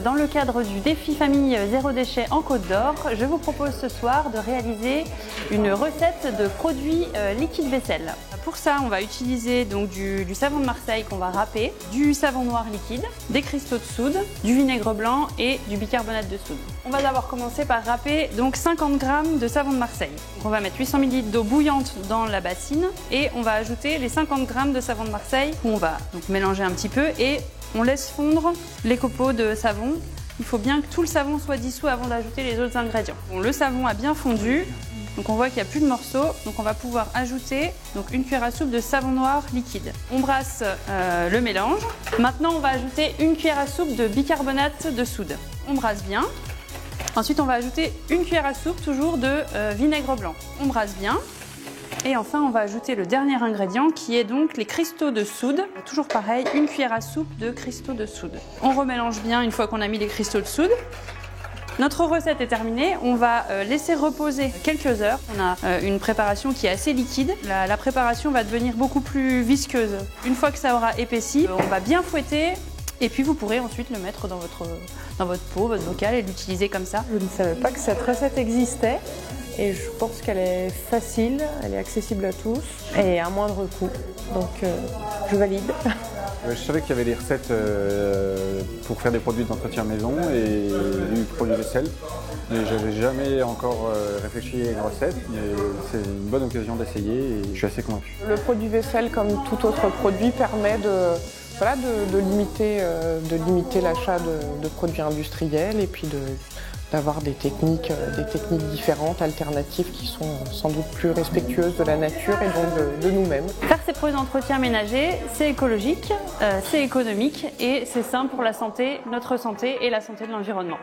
dans le cadre du défi famille zéro déchet en Côte d'Or, je vous propose ce soir de réaliser une recette de produits liquides vaisselle. Pour ça, on va utiliser donc du savon de Marseille qu'on va râper, du savon noir liquide, des cristaux de soude, du vinaigre blanc et du bicarbonate de soude. On va d'abord commencer par râper donc 50 g de savon de Marseille. Donc on va mettre 800 ml d'eau bouillante dans la bassine et on va ajouter les 50 g de savon de Marseille où on va donc mélanger un petit peu et on laisse fondre les copeaux de savon. Il faut bien que tout le savon soit dissous avant d'ajouter les autres ingrédients. Bon, le savon a bien fondu, donc on voit qu'il n'y a plus de morceaux. Donc on va pouvoir ajouter donc, une cuillère à soupe de savon noir liquide. On brasse le mélange. Maintenant on va ajouter une cuillère à soupe de bicarbonate de soude. On brasse bien. Ensuite on va ajouter une cuillère à soupe toujours de vinaigre blanc. On brasse bien. Et enfin, on va ajouter le dernier ingrédient qui est donc les cristaux de soude. Toujours pareil, une cuillère à soupe de cristaux de soude. On remélange bien une fois qu'on a mis les cristaux de soude. Notre recette est terminée, on va laisser reposer quelques heures. On a une préparation qui est assez liquide. La préparation va devenir beaucoup plus visqueuse. Une fois que ça aura épaissi, on va bien fouetter. Et puis vous pourrez ensuite le mettre dans votre pot, votre bocal et l'utiliser comme ça. Je ne savais pas que cette recette existait et je pense qu'elle est facile, elle est accessible à tous et à moindre coût. Donc je valide. Je savais qu'il y avait des recettes pour faire des produits d'entretien maison et du produit vaisselle. Mais je n'avais jamais encore réfléchi à une recette, mais c'est une bonne occasion d'essayer et je suis assez convaincu. Le produit vaisselle, comme tout autre produit, permet de limiter l'achat de produits industriels et puis d'avoir des techniques différentes, alternatives, qui sont sans doute plus respectueuses de la nature et donc de nous-mêmes. Faire ces produits d'entretien ménager, c'est écologique, c'est économique et c'est sain pour la santé, notre santé et la santé de l'environnement.